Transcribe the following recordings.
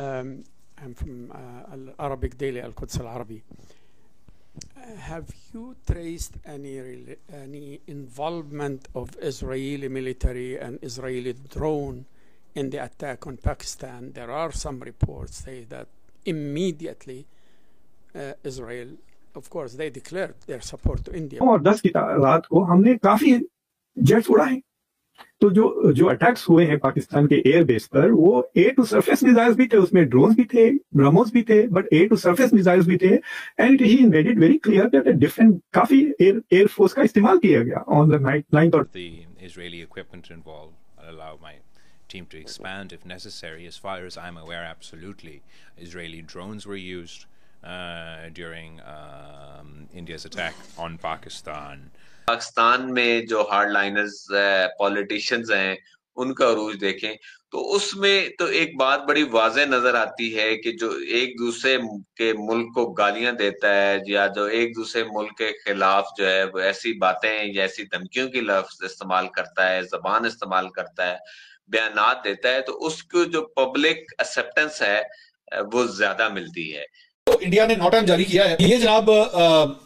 I'm from Arabic Daily, Al-Quds Al-Arabi. Have you traced any involvement of Israeli military and Israeli drone in the attack on Pakistan? There are some reports say that immediately Israel, of course, they declared their support to India. और 10 की रात को हमने काफी jets उड़ाए। तो जो attacks हुए हैं पाकिस्तान के एयरबेस पर, वो एयर टू सरफेस मिसाइल्स भी थे, उसमें ड्रोन्स भी थे, ब्रह्मोस भी थे, but air to surface missiles भी थे। And he made it very clear that different काफी एयर फोर्स का इस्तेमाल किया गया ऑन द 9th और the Israeli equipment involved. I'll allow my team to expand if necessary. As far as I'm aware, absolutely, Israeli drones were used during India's attack on Pakistan. Pakistan में जो हार्डलाइनर्स politicians हैं उनका अरूज देखें तो उसमें तो एक बात बड़ी वाज़ेह नजर आती है कि जो एक दूसरे के मुल्क को गालियां देता है या जो एक दूसरे मुल्क के खिलाफ जो है वो ऐसी बातें या ऐसी धमकियों की लफ्ज इस्तेमाल करता है, जबान इस्तेमाल करता है, बयानात देता है, तो उसको जो पब्लिक एक्सेप्टेंस है वो ज्यादा मिलती है। तो इंडिया ने नोटाम जारी किया है। ये जनाब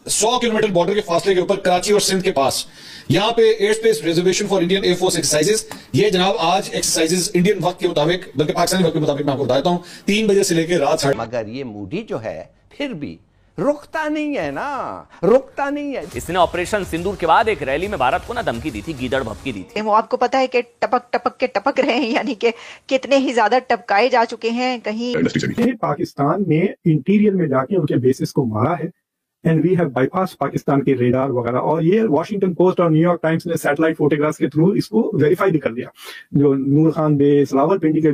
100 किलोमीटर बॉर्डर के फासले के ऊपर कराची और सिंध के पास यहाँ पे air space reservation for Indian air force exercises, ये जनाब आज एक्सरसाइजेस इंडियन वक्त के मुताबिक, बल्कि पाकिस्तानी वक्त के मुताबिक मैं आपको बताता हूँ 3 बजे से लेकर रात 8:30। मगर ये मूडी जो है फिर भी रुकता नहीं है ना, रुकता नहीं है। इसने ऑपरेशन सिंदूर के बाद एक रैली में भारत को ना धमकी दी थी, गीदड़ भभकी दी थी। वो आपको पता है कि टपक टपक के टपक रहे हैं, यानी कि कितने ही ज्यादा टपकाए जा चुके हैं। कहीं पाकिस्तान ने इंटीरियर में जाके उनके बेसिस को मारा है and we have bypass Pakistan के रेडार वगैरह। और ये वॉशिंगटन पोस्ट और न्यूयॉर्क टाइम्स ने सैटेलाइट फोटोग्राफ्स के थ्रू इसको वेरीफाई भी कर दिया। जो नूर खान बेस, रावलपिंडी के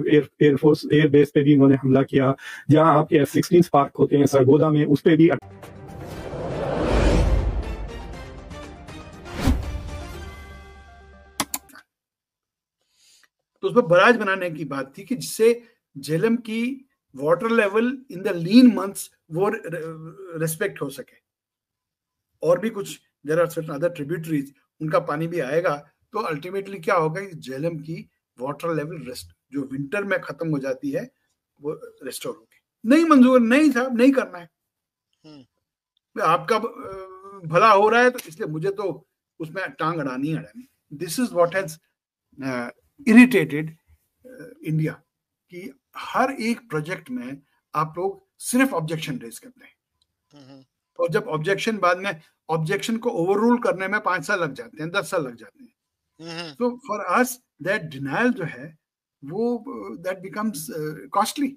एयरफोर्स एयर बेस पे भी उन्होंने हमला किया, जहां आपके F-16 पार्क होते हैं सरगोदा में, उस पे भी। तो उस पर बराज बनाने की बात थी कि जिससे झेलम की water level in the lean months वो रेस्पेक्ट हो सके। और भी कुछ there are certain other tributaries, उनका पानी भी आएगा, तो अल्टीमेटली क्या होगा कि झेलम की वाटर लेवल रेस्ट जो विंटर में खत्म हो जाती है वो रेस्टोर होगी। नहीं मंजूर, नहीं साहब, नहीं करना है। आपका भला हो रहा है तो इसलिए मुझे तो उसमें टांग अड़ानी अड़ानी। This is what has irritated India कि हर एक प्रोजेक्ट में आप लोग सिर्फ ऑब्जेक्शन रेज करते हैं, और जब ऑब्जेक्शन बाद में ऑब्जेक्शन को ओवररूल करने में 5 साल लग जाते हैं, 10 साल लग जाते हैं। तो फॉर अस दैट डिनायल जो है वो दैट बिकम्स कॉस्टली।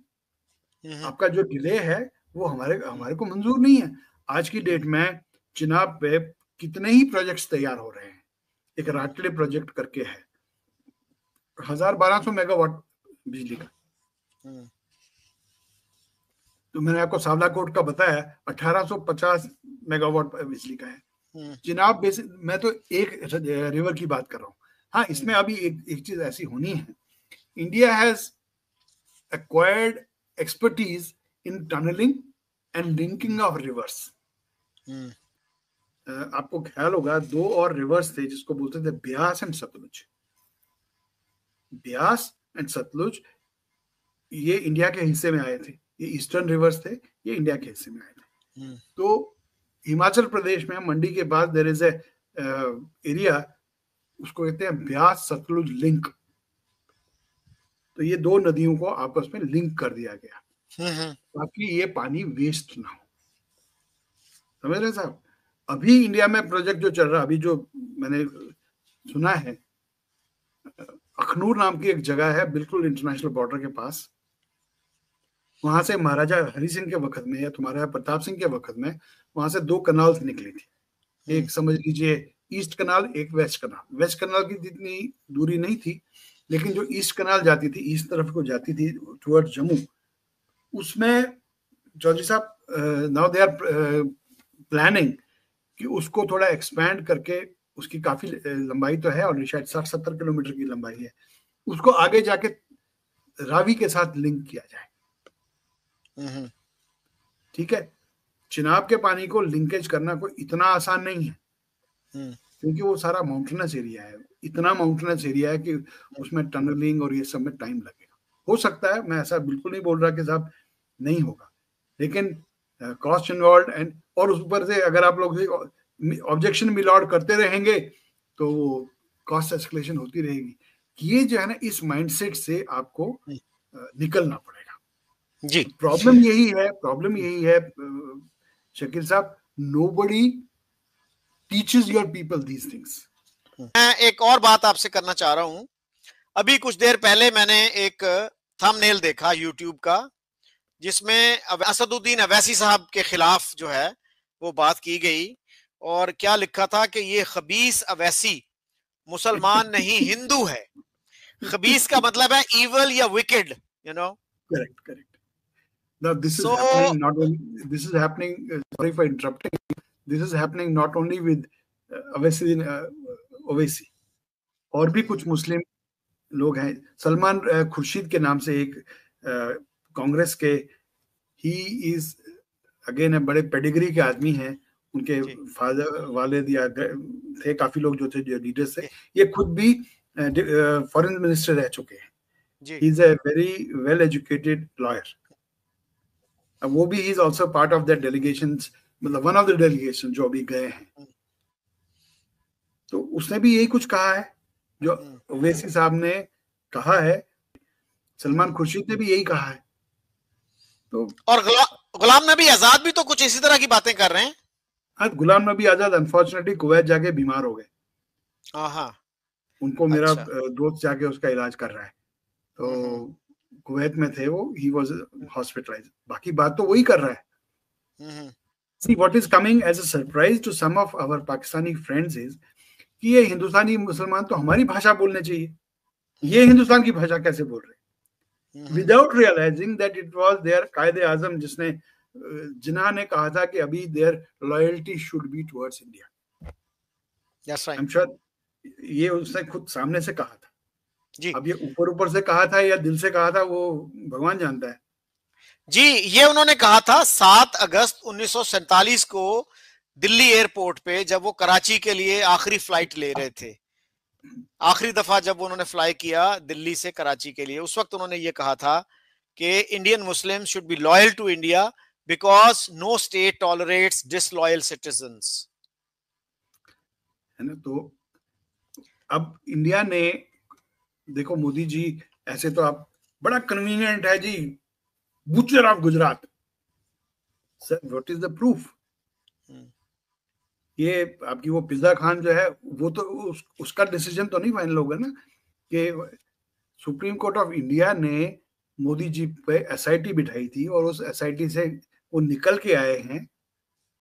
आपका जो डिले है वो हमारे को मंजूर नहीं है। आज की डेट में चिनाब पे कितने ही प्रोजेक्ट्स तैयार हो रहे हैं। एक राटले प्रोजेक्ट करके है 1200 मेगावाट बिजली का। तो मैंने आपको सावलाकोट का बताया 1850 मेगावाट बिजली का है। चिनाब बेसिक, मैं तो एक रिवर की बात कर रहा हूँ। हाँ, इसमें अभी एक चीज ऐसी होनी है, India has acquired expertise in tunnelling and linking of rivers. आपको ख्याल होगा 2 और रिवर्स थे जिसको बोलते थे ब्यास एंड सतलुज। ब्यास एंड सतलुज ये इंडिया के हिस्से में आए थे, ये ईस्टर्न रिवर्स थे, ये इंडिया के हिस्से में आए थे। तो हिमाचल प्रदेश में मंडी के पास देयर इज ए एरिया, उसको कहते हैं ब्यास सतलुज लिंक। तो ये 2 नदियों को आपस में लिंक कर दिया गया ताकि ये पानी वेस्ट ना हो। समझ रहे साहब? अभी इंडिया में प्रोजेक्ट जो चल रहा, अभी जो मैंने सुना है, अखनूर नाम की एक जगह है बिल्कुल इंटरनेशनल बॉर्डर के पास। वहां से महाराजा हरि सिंह के वक्त में या तुम्हारा प्रताप सिंह के वक्त में वहां से 2 कनाल्स निकली थी। एक समझ लीजिए ईस्ट कनाल, एक वेस्ट कनाल। वेस्ट कनाल की जितनी दूरी नहीं थी, लेकिन जो ईस्ट कनाल जाती थी, ईस्ट तरफ को जाती थी टुवर्ड जम्मू, उसमें चौधरी साहब नाउ दे आर प्लानिंग कि उसको थोड़ा एक्सपैंड करके, उसकी काफी लंबाई तो है और शायद 60-70 किलोमीटर की लंबाई है, उसको आगे जाके रावी के साथ लिंक किया जाए। ठीक है, चिनाब के पानी को लिंकेज करना कोई इतना आसान नहीं है, क्योंकि वो सारा माउंटेनस एरिया है, इतना माउंटेनस एरिया है कि उसमें टनलिंग और ये सब में टाइम लगेगा। हो सकता है, मैं ऐसा बिल्कुल नहीं बोल रहा कि साहब नहीं होगा, लेकिन कॉस्ट इन्वॉल्व एंड और उस ऊपर से अगर आप लोग ऑब्जेक्शन मिलॉर्ड करते रहेंगे तो कॉस्ट एस्केलेशन होती रहेगी। ये जो है ना, इस माइंडसेट से आपको निकलना पड़ेगा जी। प्रॉब्लम यही है शकील साहब, nobody teaches your people these things. मैं एक और बात आपसे करना चाह रहा हूं। अभी कुछ देर पहले मैंने एक थंबनेल देखा यूट्यूब का, जिसमें असदुद्दीन अवैसी साहब के खिलाफ जो है वो बात की गई, और क्या लिखा था कि ये खबीस अवैसी मुसलमान नहीं हिंदू है। खबीस का मतलब है इविल या wicked, you know. Correct. Now this is happening not only, this is happening, sorry for interrupting, this is happening not only with Owaisi, और भी कुछ मुस्लिम लोग हैं। सलमान खुर्शीद के नाम से एक कांग्रेस के, ही इज अगेन बड़े पेडिग्री के आदमी हैं, उनके फादर वालिद या थे काफी लोग जो थे, जो लीडर्स थे, ये खुद भी फॉरेन मिनिस्टर रह चुके हैं। He is a very well educated lawyer. वो भी is also part of the delegations, मतलब वन ऑफ द डेलीगेशन जो अभी गए हैं। तो उसने भी यही कुछ कहा है जो ओवैसी साहब ने कहा है, सलमान खुर्शीद ने भी यही कहा है। तो और गुलाम नबी आजाद भी तो कुछ इसी तरह की बातें कर रहे हैं। हाँ, गुलाम नबी आजाद अनफॉर्चुनेटली कुवैत जाके बीमार हो गए। उनको मेरा दोस्त जाके उसका इलाज कर रहा है, तो कुवैत में थे वो, ही वाज हॉस्पिटलाइज्ड। बाकी बात तो वही कर रहा है। See what is coming as a surprise to some of our Pakistani friends is कि ये हिंदुस्तानी मुसलमान तो हमारी भाषा बोलने चाहिए, ये हिंदुस्तान की भाषा कैसे बोल रहे, without realising that it was their Quaide Azam जिसने जिन्हा ने कहा था कि अभी their loyalty should be towards India. Yes right. I am sure ये उसने खुद सामने से कहा था जी। अब ये ऊपर से कहा था या दिल से कहा था वो भगवान जानता है जी। ये उन्होंने कहा था 7 अगस्त 1947 को दिल्ली एयरपोर्ट पे, जब वो कराची के लिए आखिरी फ्लाइट ले रहे थे, आखिरी दफा जब उन्होंने फ्लाई किया दिल्ली से कराची के लिए, उस वक्त उन्होंने ये कहा था कि Indian Muslim should be loyal to India because no state tolerates disloyal citizens, है ना। तो अब इंडिया ने, देखो मोदी जी ऐसे तो आप बड़ा कन्वीनियंट है जी, butcher of Gujarat, sir what is the proof. ये आपकी वो पिज्जा खान जो है वो तो उसका डिसीजन तो नहीं फाइनल होगा ना, कि सुप्रीम कोर्ट ऑफ इंडिया ने मोदी जी पे एसआईटी बिठाई थी और उस एसआईटी से वो निकल के आए हैं